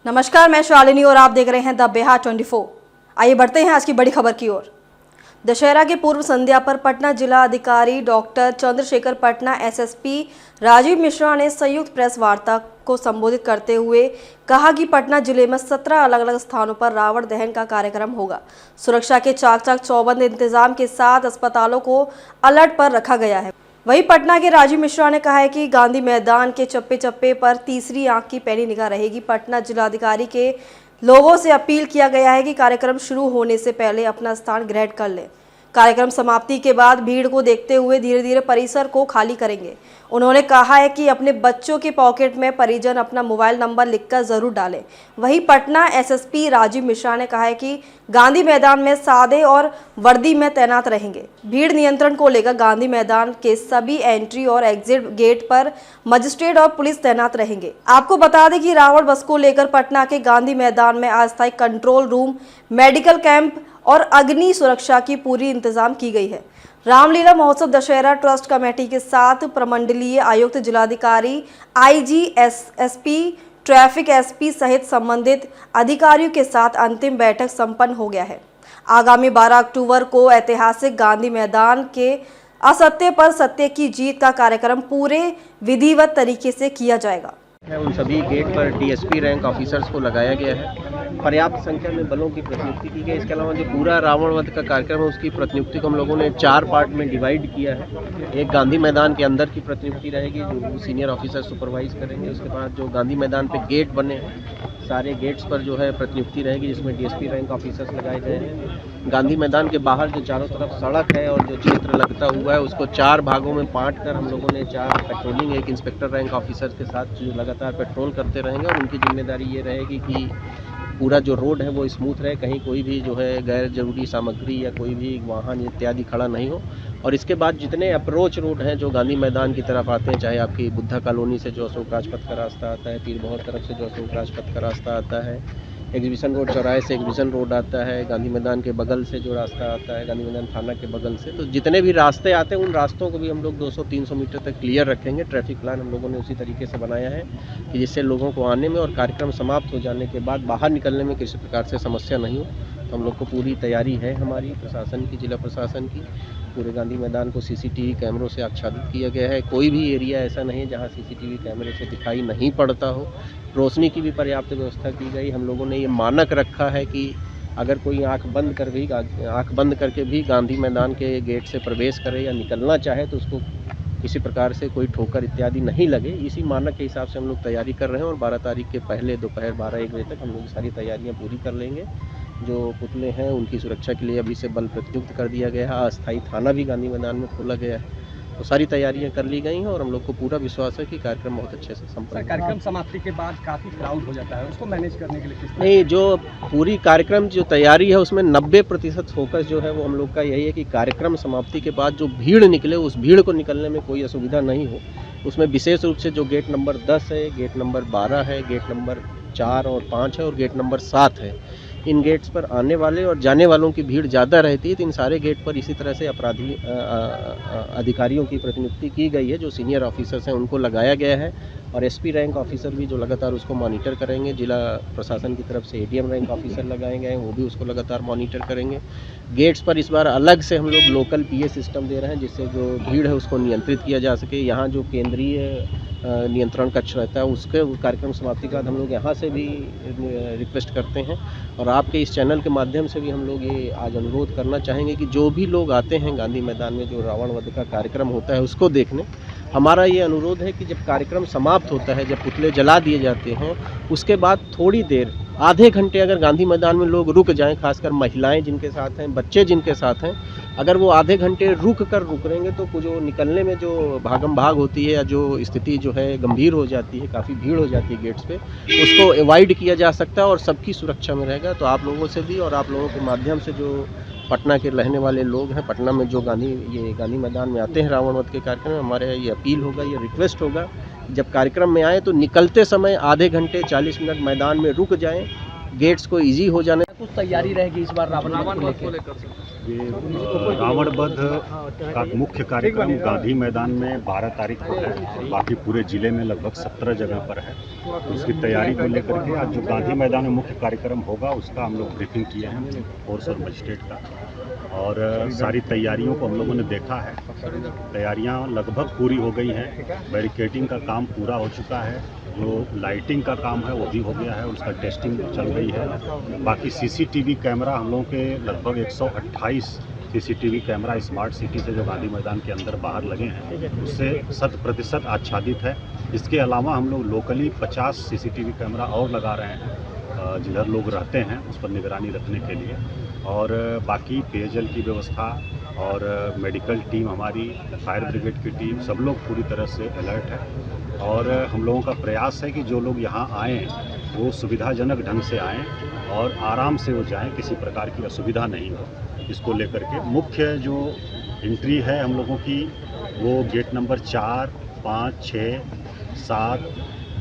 नमस्कार, मैं शालिनी और आप देख रहे हैं द बिहार 24। आइए बढ़ते हैं आज की बड़ी खबर की ओर। दशहरा के पूर्व संध्या पर पटना जिला अधिकारी डॉक्टर चंद्रशेखर पटना एसएसपी राजीव मिश्रा ने संयुक्त प्रेस वार्ता को संबोधित करते हुए कहा कि पटना जिले में 17 अलग अलग स्थानों पर रावण दहन का कार्यक्रम होगा। सुरक्षा के चाक चाक चौबंद इंतजाम के साथ अस्पतालों को अलर्ट पर रखा गया है। वहीं पटना के राजीव मिश्रा ने कहा है कि गांधी मैदान के चप्पे चप्पे पर तीसरी आंख की पैनी निगाह रहेगी। पटना जिलाधिकारी के लोगों से अपील किया गया है कि कार्यक्रम शुरू होने से पहले अपना स्थान ग्रहण कर लें। कार्यक्रम समाप्ति के बाद भीड़ को देखते हुए धीरे धीरे परिसर को खाली करेंगे। उन्होंने कहा है कि अपने बच्चों के पॉकेट में परिजन अपना मोबाइल नंबर लिखकर जरूर डालें। वहीं पटना एसएसपी राजीव मिश्रा ने कहा है कि गांधी मैदान में सादे और वर्दी में तैनात रहेंगे। भीड़ नियंत्रण को लेकर गांधी मैदान के सभी एंट्री और एग्जिट गेट पर मजिस्ट्रेट और पुलिस तैनात रहेंगे। आपको बता दें कि रावण बस को लेकर पटना के गांधी मैदान में अस्थायी कंट्रोल रूम, मेडिकल कैंप और अग्नि सुरक्षा की पूरी इंतजाम की गई है। रामलीला महोत्सव दशहरा ट्रस्ट कमेटी के साथ प्रमंडलीय आयुक्त, जिलाधिकारी, आईजी, एसपी, ट्रैफिक एसपी सहित संबंधित अधिकारियों के साथ अंतिम बैठक संपन्न हो गया है। आगामी 12 अक्टूबर को ऐतिहासिक गांधी मैदान के असत्य पर सत्य की जीत का कार्यक्रम पूरे विधिवत तरीके से किया जाएगा। उन सभी गेट पर डीएसपी रैंक ऑफिसर्स को लगाया गया है। पर्याप्त संख्या में बलों की प्रतिनियुक्ति की गई। इसके अलावा जो पूरा रावण वध का कार्यक्रम है उसकी प्रतिनियुक्ति को हम लोगों ने 4 पार्ट में डिवाइड किया है। एक गांधी मैदान के अंदर की प्रतिनियुक्ति रहेगी जो सीनियर ऑफिसर सुपरवाइज करेंगे। उसके बाद जो गांधी मैदान पे गेट बने हैं सारे गेट्स पर जो है प्रतिनियुक्ति रहेगी जिसमें डीएसपी रैंक ऑफिसर्स लगाए गए हैं। गांधी मैदान के बाहर जो चारों तरफ सड़क है और जो चित्र लगता हुआ है उसको 4 भागों में बांट कर हम लोगों ने 4 पेट्रोलिंग, एक इंस्पेक्टर रैंक ऑफिसर के साथ जो लगातार पेट्रोल करते रहेंगे और उनकी जिम्मेदारी ये रहेगी कि पूरा जो रोड है वो स्मूथ रहे, कहीं कोई भी जो है गैर जरूरी सामग्री या कोई भी वाहन इत्यादि खड़ा नहीं हो। और इसके बाद जितने अप्रोच रोड हैं जो गांधी मैदान की तरफ आते हैं, चाहे आपकी बुद्धा कॉलोनी से जो अशोक राजपथ का रास्ता आता है, पीर बहुत तरफ से जो अशोक राजपथ का रास्ता आता है, एग्जीबिशन रोड चौराहे से एग्जीबिशन रोड आता है, गांधी मैदान के बगल से जो रास्ता आता है गांधी मैदान थाना के बगल से, तो जितने भी रास्ते आते हैं उन रास्तों को भी हम लोग 200-300 मीटर तक क्लियर रखेंगे। ट्रैफिक प्लान हम लोगों ने उसी तरीके से बनाया है कि जिससे लोगों को आने में और कार्यक्रम समाप्त हो जाने के बाद बाहर निकलने में किसी प्रकार से समस्या नहीं हो। तो हम लोग को पूरी तैयारी है हमारी प्रशासन की, जिला प्रशासन की। पूरे गांधी मैदान को सीसीटीवी कैमरों से आच्छादित किया गया है। कोई भी एरिया ऐसा नहीं है जहां सीसीटीवी कैमरे से दिखाई नहीं पड़ता हो। रोशनी की भी पर्याप्त व्यवस्था की गई। हम लोगों ने ये मानक रखा है कि अगर कोई आंख बंद करके भी गांधी मैदान के गेट से प्रवेश करे या निकलना चाहे तो उसको किसी प्रकार से कोई ठोकर इत्यादि नहीं लगे। इसी मानक के हिसाब से हम लोग तैयारी कर रहे हैं और 12 तारीख के पहले दोपहर 12-1 बजे तक हम लोग सारी तैयारियां पूरी कर लेंगे। जो पुतले हैं उनकी सुरक्षा के लिए अभी से बल प्रयुक्त कर दिया गया है। अस्थायी थाना भी गांधी मैदान में खोला गया है। तो सारी तैयारियां कर ली गई हैं और हम लोग को पूरा विश्वास है कि कार्यक्रम बहुत अच्छे से संपन्न होगा। कार्यक्रम समाप्ति के बाद काफ़ी क्राउड हो जाता है, उसको मैनेज करने के लिए किस तरह? नहीं, जो पूरी कार्यक्रम जो तैयारी है उसमें 90% फोकस जो है वो हम लोग का यही है कि कार्यक्रम समाप्ति के बाद जो भीड़ निकले उस भीड़ को निकलने में कोई असुविधा नहीं हो। उसमें विशेष रूप से जो गेट नंबर 10 है, गेट नंबर 12 है, गेट नंबर 4 और 5 है और गेट नंबर 7 है, इन गेट्स पर आने वाले और जाने वालों की भीड़ ज़्यादा रहती है। तो इन सारे गेट पर इसी तरह से अपराधी अधिकारियों की प्रतिनियुक्ति की गई है। जो सीनियर ऑफिसर्स हैं उनको लगाया गया है और एसपी रैंक ऑफिसर भी जो लगातार उसको मॉनिटर करेंगे। जिला प्रशासन की तरफ से एडीएम रैंक ऑफिसर लगाए गए हैं, वो भी उसको लगातार मॉनिटर करेंगे। गेट्स पर इस बार अलग से हम लोग लोकल पीए सिस्टम दे रहे हैं जिससे जो भीड़ है उसको नियंत्रित किया जा सके। यहाँ जो केंद्रीय नियंत्रण कक्ष रहता है उसके कार्यक्रम समाप्ति के बाद हम लोग यहाँ से भी रिक्वेस्ट करते हैं और आपके इस चैनल के माध्यम से भी हम लोग ये आज अनुरोध करना चाहेंगे कि जो भी लोग आते हैं गांधी मैदान में जो रावण वध का कार्यक्रम होता है उसको देखने, हमारा ये अनुरोध है कि जब कार्यक्रम समाप्त होता है, जब पुतले जला दिए जाते हैं, उसके बाद थोड़ी देर, आधे घंटे अगर गांधी मैदान में लोग रुक जाएं, खासकर महिलाएं जिनके साथ हैं, बच्चे जिनके साथ हैं, अगर वो आधे घंटे रुक रहेंगे तो जो निकलने में जो भागम भाग होती है या जो स्थिति जो है गंभीर हो जाती है, काफ़ी भीड़ हो जाती है गेट्स पे, उसको अवॉइड किया जा सकता है और सबकी सुरक्षा में रहेगा। तो आप लोगों से भी और आप लोगों के माध्यम से जो पटना के रहने वाले लोग हैं, पटना में जो गांधी मैदान में आते हैं रावण वध के कार्यक्रम में, हमारे ये अपील होगा, ये रिक्वेस्ट होगा, जब कार्यक्रम में आए तो निकलते समय आधे घंटे 40 मिनट मैदान में रुक जाएं, गेट्स को इजी हो जाने। कुछ तैयारी रहेगी इस बार रावण वध को लेकर? ये रावण वध का मुख्य कार्यक्रम गांधी मैदान में 12 तारीख को है। बाकी पूरे जिले में लगभग 17 जगह पर है। उसकी तैयारी को लेकर के आज जो गांधी मैदान में मुख्य कार्यक्रम होगा उसका हम लोग ब्रीफिंग किए हैं फोर्स और मजिस्ट्रेट का, और सारी तैयारियों को हम लोगों ने देखा है। तैयारियां लगभग पूरी हो गई हैं, बैरिकेडिंग का काम पूरा हो चुका है, जो लाइटिंग का काम है वो भी हो गया है, उसका टेस्टिंग चल रही है। बाकी सीसीटीवी कैमरा हम लोगों के लगभग 128 सीसीटीवी कैमरा स्मार्ट सिटी से जो गांधी मैदान के अंदर बाहर लगे हैं उससे 100% आच्छादित है। इसके अलावा हम लोग लोकली 50 सीसीटीवी कैमरा और लगा रहे हैं जिधर लोग रहते हैं उस पर निगरानी रखने के लिए, और बाकी पेयजल की व्यवस्था और मेडिकल टीम हमारी, फायर ब्रिगेड की टीम, सब लोग पूरी तरह से अलर्ट है। और हम लोगों का प्रयास है कि जो लोग यहाँ आएँ वो सुविधाजनक ढंग से आएँ और आराम से वो जाएँ, किसी प्रकार की असुविधा नहीं हो। इसको लेकर के मुख्य जो एंट्री है हम लोगों की वो गेट नंबर 4, 5, 6, 7,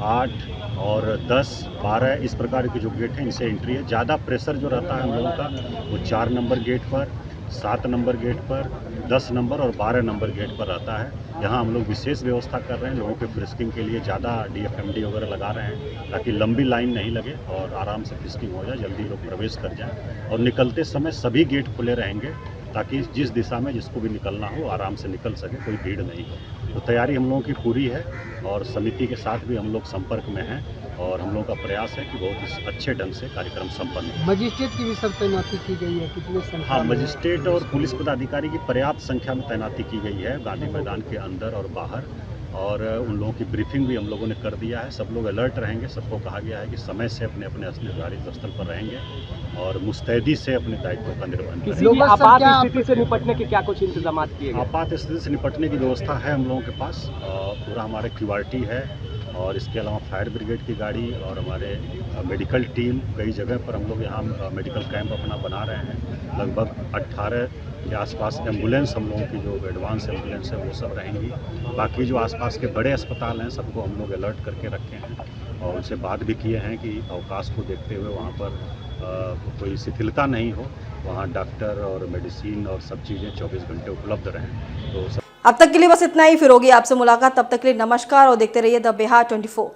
8 और 10, 12 इस प्रकार के जो गेट हैं इनसे एंट्री है। ज़्यादा प्रेशर जो रहता है हम लोगों का वो 4 नंबर गेट पर, 7 नंबर गेट पर, 10 नंबर और 12 नंबर गेट पर रहता है। यहाँ हम लोग विशेष व्यवस्था कर रहे हैं, लोगों के फ्रिस्किंग के लिए ज़्यादा DFMD वगैरह लगा रहे हैं ताकि लंबी लाइन नहीं लगे और आराम से फ्रिस्किंग हो जाए, जल्दी लोग प्रवेश कर जाएं। और निकलते समय सभी गेट खुले रहेंगे ताकि जिस दिशा में जिसको भी निकलना हो आराम से निकल सके, कोई भीड़ नहीं हो। तो तैयारी हम लोगों की पूरी है और समिति के साथ भी हम लोग संपर्क में हैं और हम लोगों का प्रयास है कि बहुत ही अच्छे ढंग से कार्यक्रम संपन्न हो। मजिस्ट्रेट की भी सब तैनाती की गई है, कितने संख्या हाँ, में? मजिस्ट्रेट और पुलिस पदाधिकारी की पर्याप्त संख्या में तैनाती की गई है गांधी मैदान के अंदर और बाहर, और उन लोगों की ब्रीफिंग भी हम लोगों ने कर दिया है। सब लोग अलर्ट रहेंगे, सबको कहा गया है कि समय से अपने अपने निर्धारित स्थल पर रहेंगे और मुस्तैदी से अपने दायित्व का निर्वहन करेंगे। किसी भी आपात स्थिति से निपटने के क्या कुछ इंतजाम किए गए? आपात स्थिति से निपटने की व्यवस्था है हम लोगों के पास, पूरा हमारे QRT है और इसके अलावा फायर ब्रिगेड की गाड़ी और हमारे मेडिकल टीम, कई जगह पर हम लोग यहाँ मेडिकल कैंप अपना बना रहे हैं। लगभग 18 के आसपास एम्बुलेंस हम लोगों की जो एडवांस एम्बुलेंस है वो सब रहेंगी। बाकी जो आसपास के बड़े अस्पताल हैं सबको हम लोग अलर्ट करके रखे हैं और उनसे बात भी किए हैं कि अवकाश को देखते हुए वहाँ पर कोई शिथिलता नहीं हो, वहाँ डॉक्टर और मेडिसिन और सब चीज़ें 24 घंटे उपलब्ध रहें। तो अब तक के लिए बस इतना ही, फिर होगी आपसे मुलाकात। तब तक के लिए नमस्कार और देखते रहिए द बिहार 24।